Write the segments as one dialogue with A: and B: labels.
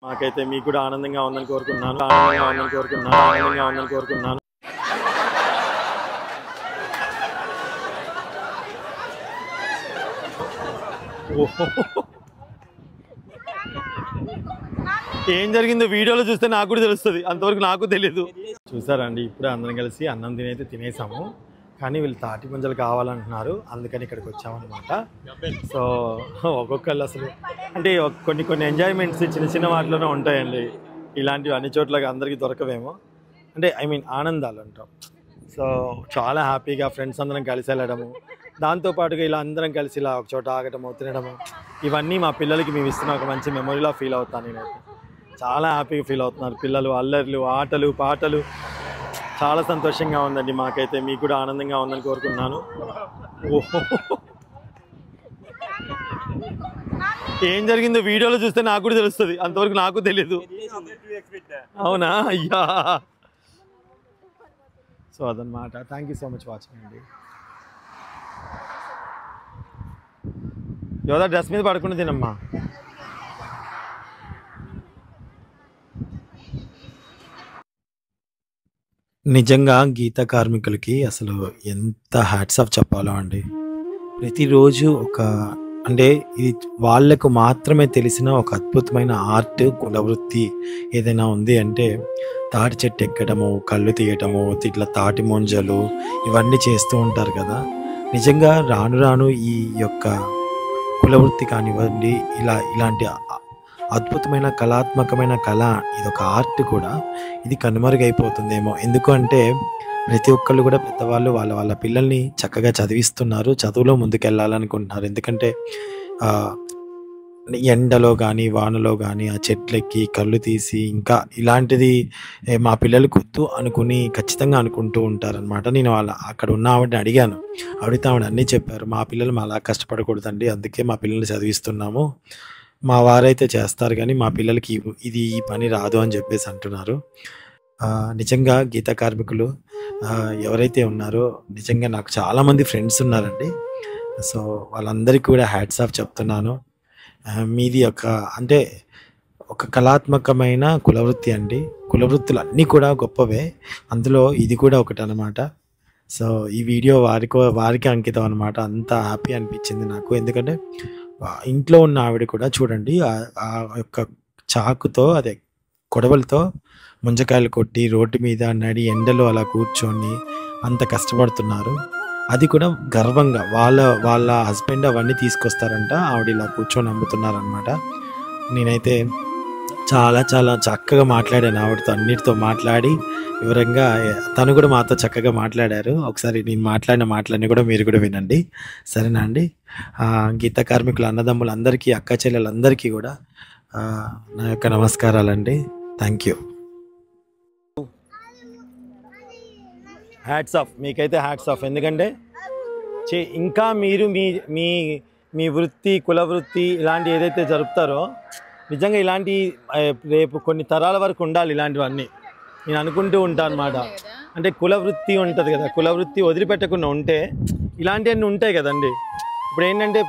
A: మాకైతే మీకు కూడా ఆనందంగా ఉందని కోరుకుంటున్నాను. ఏం జరిగిందో వీడియోలో చూస్తే నాకు కూడా తెలుస్తుంది, అంతవరకు నాకు తెలియదు. చూసారండి, ఇప్పుడే అందరం కలిసి అన్నం తినైతే తినేసాము. కానీ వీళ్ళు తాటి పుంజలు కావాలంటున్నారు, అందుకని ఇక్కడికి వచ్చామన్నమాట. సో ఒక్కొక్కళ్ళు అసలు అంటే కొన్ని ఎంజాయ్మెంట్స్ చిన్న చిన్న వాటిలోనే ఉంటాయండి. ఇలాంటివి అన్ని చోట్ల అందరికీ దొరకవేమో, అంటే ఆనందాలు అంటాం. సో చాలా హ్యాపీగా ఫ్రెండ్స్ అందరం కలిసి వెళ్ళడము, దాంతోపాటుగా ఇలా అందరం కలిసి ఇలా ఒక చోట ఆగటము, తినడము, ఇవన్నీ మా పిల్లలకి మేము ఇస్తున్న ఒక మంచి మెమొరీలా ఫీల్ అవుతాను. నేనైతే చాలా హ్యాపీగా ఫీల్ అవుతున్నారు పిల్లలు. అల్లర్లు, ఆటలు, పాటలు, చాలా సంతోషంగా ఉందండి. మాకైతే మీకు కూడా ఆనందంగా ఉందని కోరుకుంటున్నాను. ఏం జరిగిందో వీడియోలో చూస్తే నాకు కూడా తెలుస్తుంది, అంతవరకు నాకు తెలియదు. అవునా? అయ్యా. సో అదనమాట. Thank you so much watching అండి. యోధా డ్రెస్ మీద పడుకుని తినమ్మా. నిజంగా గీత కార్మికులకి అసలు ఎంత హ్యాట్స్ ఆఫ్ చెప్పాలో అండి. ప్రతిరోజు అంటే ఇది వాళ్ళకు మాత్రమే తెలిసిన ఒక అద్భుతమైన ఆర్ట్, కులవృత్తి ఏదైనా ఉంది అంటే తాటి చెట్టు ఎక్కడము, కళ్ళు తీయటము, ఇట్లా తాటి ముంజలు ఇవన్నీ చేస్తూ ఉంటారు కదా. నిజంగా రాను రాను ఈ యొక్క కులవృత్తి కానివ్వండి, ఇలాంటి అద్భుతమైన కళాత్మకమైన కళ, ఇదొక ఆర్ట్ కూడా, ఇది కనుమరుగైపోతుందేమో. ఎందుకు అంటే ప్రతి ఒక్కళ్ళు కూడా పెద్దవాళ్ళు వాళ్ళ పిల్లల్ని చక్కగా చదివిస్తున్నారు, చదువులో ముందుకెళ్ళాలనుకుంటున్నారు. ఎందుకంటే ఎండలో కానీ వానలో కానీ ఆ చెట్లెక్కి కళ్ళు తీసి ఇంకా ఇలాంటిది మా పిల్లలు గుర్తు అనుకుని ఖచ్చితంగా అనుకుంటూ ఉంటారనమాట. నేను అక్కడ ఉన్న ఆవిడని అడిగాను, అడిగితే ఆవిడ అన్నీ చెప్పారు. మా పిల్లలు అలా కష్టపడకూడదండి, అందుకే మా పిల్లల్ని చదివిస్తున్నాము. మా వారైతే చేస్తారు కానీ మా పిల్లలకి ఈ పని రాదు అని చెప్పేసి అంటున్నారు. నిజంగా గీత కార్మికులు ఎవరైతే ఉన్నారో నిజంగా నాకు చాలామంది ఫ్రెండ్స్ ఉన్నారండి. సో వాళ్ళందరికీ కూడా హ్యాట్స్ ఆఫ్ చెప్తున్నాను. మీది అంటే ఒక కళాత్మకమైన కులవృత్తి అండి. కులవృత్తులు అన్నీ కూడా గొప్పవే, అందులో ఇది కూడా ఒకటి అనమాట. సో ఈ వీడియో వారికి అంకితం అనమాట. అంత హ్యాపీ అనిపించింది నాకు. ఎందుకంటే ఇంట్లో ఉన్న ఆవిడ కూడా చూడండి, ఆ యొక్క చాకుతో అదే కొడవలతో ముంజకాయలు కొట్టి రోడ్డు మీద నడి ఎండలో అలా కూర్చొని అంత కష్టపడుతున్నారు. అది కూడా గర్వంగా వాళ్ళ హస్బెండ్ అవన్నీ తీసుకొస్తారంట, ఆవిడ ఇలా కూర్చొని అమ్ముతున్నారనమాట. నేనైతే చాలా చాలా చక్కగా మాట్లాడాను ఆవిడతో, అన్నిటితో మాట్లాడి వివరంగా. తను కూడా మాతో చక్కగా మాట్లాడారు. ఒకసారి నేను మాట్లాడిన మాటలన్నీ కూడా మీరు కూడా వినండి, సరేనా అండి? గీత కార్మికుల అన్నదమ్ములు అందరికీ, అక్క చెల్లెలందరికీ కూడా నా యొక్క నమస్కారాలండి. Thank you. హ్యాట్స్ ఆఫ్, మీకైతే హ్యాట్స్ ఆఫ్. ఎందుకంటే ఇంకా మీరు మీ వృత్తి, కుల వృత్తి ఇలాంటి ఏదైతే జరుపుతారో నిజంగా ఇలాంటి రేపు కొన్ని తరాల వరకు ఉండాలి ఇలాంటివన్నీ. నేను అనుకుంటూ ఉంటాను అన్నమాట. అంటే కుల వృత్తి ఉంటుంది కదా, కుల వృత్తి వదిలిపెట్టకుండా ఉంటే ఇలాంటివన్నీ ఉంటాయి కదండి. ఇప్పుడు ఏంటంటే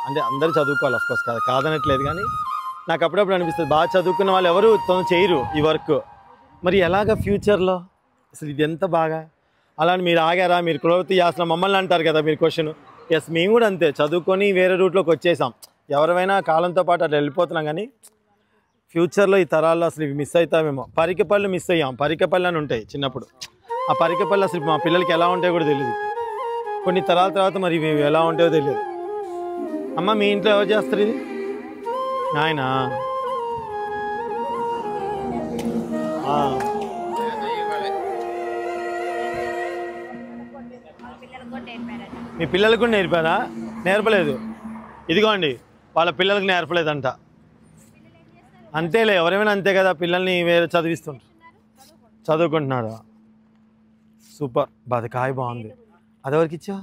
A: అంటే అందరూ చదువుకోవాలి, అఫ్కోర్స్ కాదనట్లేదు, కానీ నాకు అప్పుడప్పుడు అనిపిస్తుంది బాగా చదువుకున్న వాళ్ళు ఎవరు చేయరు ఈ వర్క్. మరి ఎలాగ ఫ్యూచర్లో అసలు ఇది ఎంత బాగా అలాని మీరు ఆగారా? మీరు కులవృత్తి చేస్తున్నా మమ్మల్ని అంటారు కదా మీరు క్వశ్చన్. ఎస్, మేము కూడా అంతే, చదువుకొని వేరే రూట్లోకి వచ్చేసాం. ఎవరైనా కాలంతో పాటు అట్లా వెళ్ళిపోతున్నాం, కానీ ఫ్యూచర్లో ఈ తరాల్లో అసలు ఇవి మిస్ అవుతామేమో. పరికపళ్ళు మిస్ అయ్యాం. పరికపళ్ళు అని ఉంటాయి చిన్నప్పుడు, ఆ పరికపళ్ళు అసలు మా పిల్లలకి ఎలా ఉంటాయో కూడా తెలియదు. కొన్ని తరాల తర్వాత మరి ఇవి ఎలా ఉంటాయో తెలియదు. అమ్మ, మీ ఇంట్లో ఎవరు చేస్తారు ఇది? ఆయన మీ పిల్లలకు కూడా నేర్పారా? నేర్పలేదు. ఇదిగోండి, వాళ్ళ పిల్లలకు నేర్పలేదంట. అంతేలే, ఎవరేమైనా అంతే కదా, పిల్లల్ని వేరే చదువుకుంటున్నాడు. సూపర్, అది కాయ బాగుంది. అది ఎవరికి ఇచ్చా?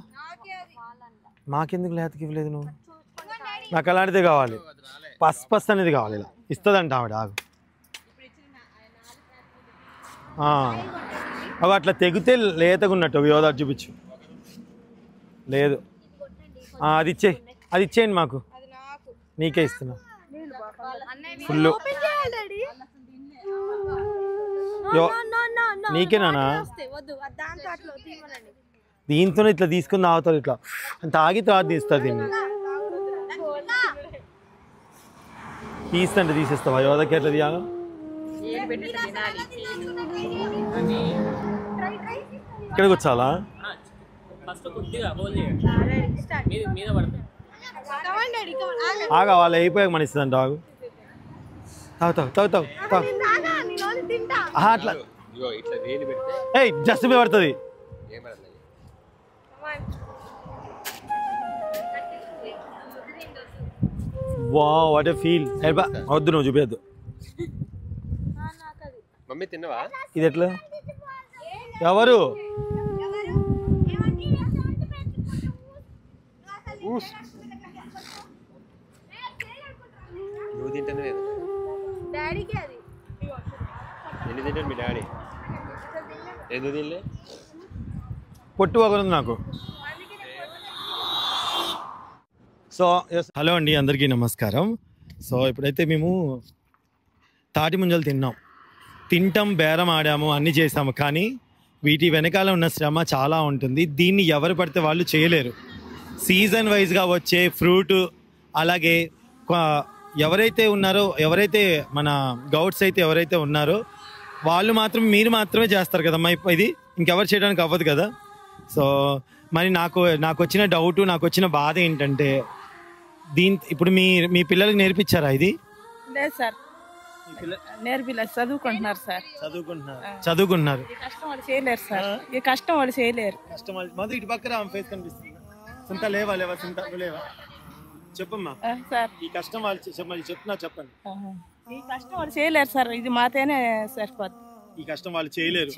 A: మాకెందుకు లేతకి ఇవ్వలేదు నువ్వు? నాకు అలాంటిదే కావాలి, పస్ అనేది కావాలి. ఇలా ఇస్తుందంట ఆవిడ. ఆగు, అవి అట్లా తెగితే లేతగా ఉన్నట్టు. యోధ చూపించు. లేదు, అది ఇచ్చేయండి మాకు, నీకే ఇస్తున్నా. ఫుల్ నీకేనా దీంతో ఇట్లా తీసుకుని తాగుతారు ఇట్లా తాగి తర్వాత తీస్తారు దీన్ని తీస్తంటే తీసేస్తావా యోధకి ఎట్లా తీయాలి ఇక్కడికి వచ్చాలా ఆగా వాళ్ళు అయిపోయాక మన ఇస్తుందంట ఆగు తాగుతావు తాగుతావు తాగు అట్లా ఏ జస్ట్ మీద పడుతుంది వావ్ వాట్ ఏ ఫీల్ వద్దు నువ్వు చూపేద్దు
B: మమ్మీ తిన్నవా
A: ఇది ఎట్లా ఎవరు
B: నువ్వు తింటాను ఎన్ని తింటాడు మీ డాడీ ఎందుకు తినలే
A: పొట్టు ఒకరుంది నాకు సో హలో అండి అందరికీ నమస్కారం సో ఇప్పుడైతే మేము తాటి ముంజలు తింటాం బేరం ఆడాము అన్నీ చేసాము కానీ వీటి వెనకాల ఉన్న శ్రమ చాలా ఉంటుంది దీన్ని ఎవరు పడితే వాళ్ళు చేయలేరు సీజన్ వైజ్గా వచ్చే ఫ్రూట్ అలాగే ఎవరైతే ఉన్నారో ఎవరైతే మన గౌడ్స్ అయితే ఎవరైతే ఉన్నారో వాళ్ళు మాత్రం మీరు మాత్రమే చేస్తారు కదమ్మా ఇది ఇంకెవరు చేయడానికి అవ్వదు కదా సో మరి నాకు వచ్చిన డౌట్ నాకు వచ్చిన బాధ ఏంటంటే ఇప్పుడు మీ పిల్లలకి నేర్పించారా ఇది
C: లేదు సార్ నేర్పిలేదు చదువుకుంటున్నారు సార్
A: చదువుకుంటున్నారు
C: ఈ కష్టం వాళ్ళు చేయలేరు సార్ ఈ కష్టం వాళ్ళు చేయలేరు
A: కష్టం మొదటి ఇటు పక్కన ఫేస్ కనిపిస్తుంది సుంత లేవా సుంత లేవా చెప్పమ్మా
C: సార్
A: ఈ కష్టం వాళ్ళు చెప్తున్నా చెప్పండి
C: ఈ కష్టం వాళ్ళు చేయలేరు సార్ ఇది మాతేనే సరిపోద్ది
A: ఈ కష్టం వాళ్ళు చేయలేరు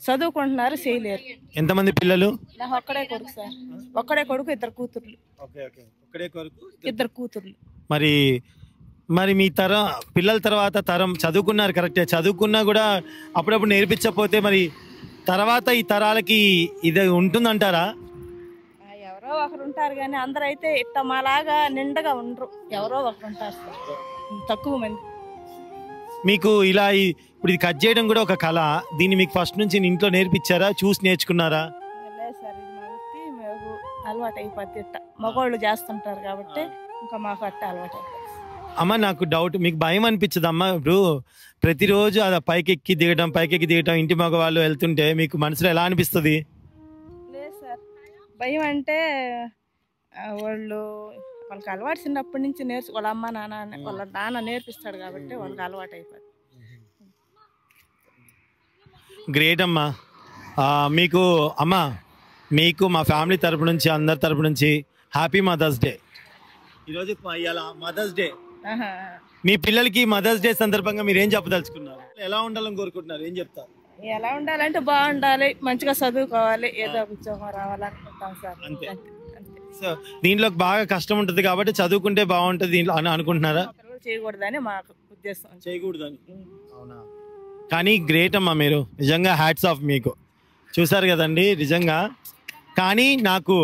C: చదువుకుంటున్నారు చేయలేరు
A: ఎంతమంది పిల్లలు
C: నాకు ఒక్కడే కొడుకు సార్ ఒక్కడే కొడుకు ఇద్దరు కూతుర్లు ఇద్దరు కూతుర్లు
A: మరి మీ పిల్లల తర్వాత తరం చదువుకున్నారు కరెక్టే చదువుకున్నా కూడా అప్పుడప్పుడు నేర్పించకపోతే మరి తర్వాత ఈ తరాలకి ఇది ఉంటుందంటారా
C: ఎవరో ఒకరు ఉంటారు కానీ అందరూ అయితే ఇట్ట మాలాగా నిండగా ఉండరు ఎవరో ఒకరు ఉంటారు సార్ తక్కువ మంది
A: మీకు ఇలా ఇప్పుడు ఇది కట్ చేయడం కూడా ఒక కళ దీన్ని మీకు ఫస్ట్ నుంచి ఇంట్లో నేర్పించారా చూసి నేర్చుకున్నారా
C: లేదు సార్ ఇది మా వృత్తి మేము అలవాటు అయిపోద్ది ఇట్ట మగవాళ్ళు చేస్తుంటారు కాబట్టి ఇంకా మాకు అట్ట అలవాటు అయిపోతుంది
A: అమ్మ నాకు డౌట్ మీకు భయం అనిపించదు అమ్మ ఇప్పుడు ప్రతిరోజు అది పైకెక్కి దిగటం ఇంటి మగవాళ్ళు వెళ్తుంటే మీకు మనసులో ఎలా అనిపిస్తుంది
C: లేదు సార్ భయం అంటే వాళ్ళకి అలవాటు చిన్నప్పటి నుంచి వాళ్ళ అమ్మ నాన్న వాళ్ళ నాన్న నేర్పిస్తాడు కాబట్టి వాళ్ళకి అలవాటు అయిపోతుంది
A: గ్రేట్ అమ్మా మీకు మా ఫ్యామిలీ తరపు నుంచి అందరి తరపు నుంచి హ్యాపీ మదర్స్ డే ఈరోజు మదర్స్ డే మీ పిల్లలకి మదర్స్ డే సందర్భంగా మీరు ఏం చెప్పదలుచుకున్నారు ఎలా ఉండాలని కోరుకుంటున్నారు ఏం చెప్తారు
C: ఎలా ఉండాలంటే బాగుండాలి మంచిగా చదువుకోవాలి ఏదో ఉద్యోగం రావాలనుకుంటాం సార్
A: అంతే సో దీంట్లో బాగా కష్టం ఉంటుంది కాబట్టి చదువుకుంటే బాగుంటుంది దీంట్లో అని అనుకుంటున్నారా
C: చేయకూడదని మాకు ఉద్దేశం
A: చేయకూడదని అవునా కానీ గ్రేట్ అమ్మా మీరు నిజంగా హ్యాట్స్ ఆఫ్ మీకు చూసారు కదండి నిజంగా కానీ నాకు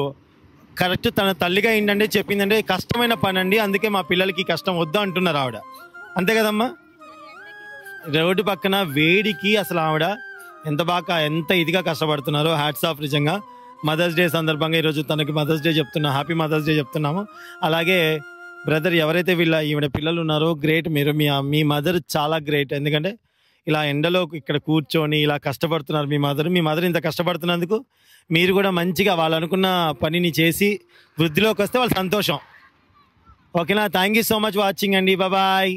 A: కరెక్ట్ తన తల్లిగా ఏంటంటే చెప్పిందంటే కష్టమైన పని అండి అందుకే మా పిల్లలకి కష్టం వద్దు అంటున్నారు ఆవిడ అంతే కదమ్మా రోడ్డు పక్కన వేడికి అసలు ఆవిడ ఎంత ఇదిగా కష్టపడుతున్నారో హ్యాట్స్ ఆఫ్ నిజంగా మదర్స్ డే సందర్భంగా ఈరోజు తనకి mother's day happy mother's day చెప్తున్నాము అలాగే బ్రదర్ ఎవరైతే ఈవిడ పిల్లలు ఉన్నారో గ్రేట్ మీరు మీ మదర్ చాలా గ్రేట్ ఎందుకంటే ఇలా ఎండలో ఇక్కడ కూర్చొని ఇలా కష్టపడుతున్నారు మీ మదర్ ఇంత కష్టపడుతున్నందుకు మీరు కూడా మంచిగా వాళ్ళు అనుకున్న పనిని చేసి వృద్ధిలోకి వస్తే వాళ్ళ సంతోషం ఓకేనా thank you so much watching అండి బాయ్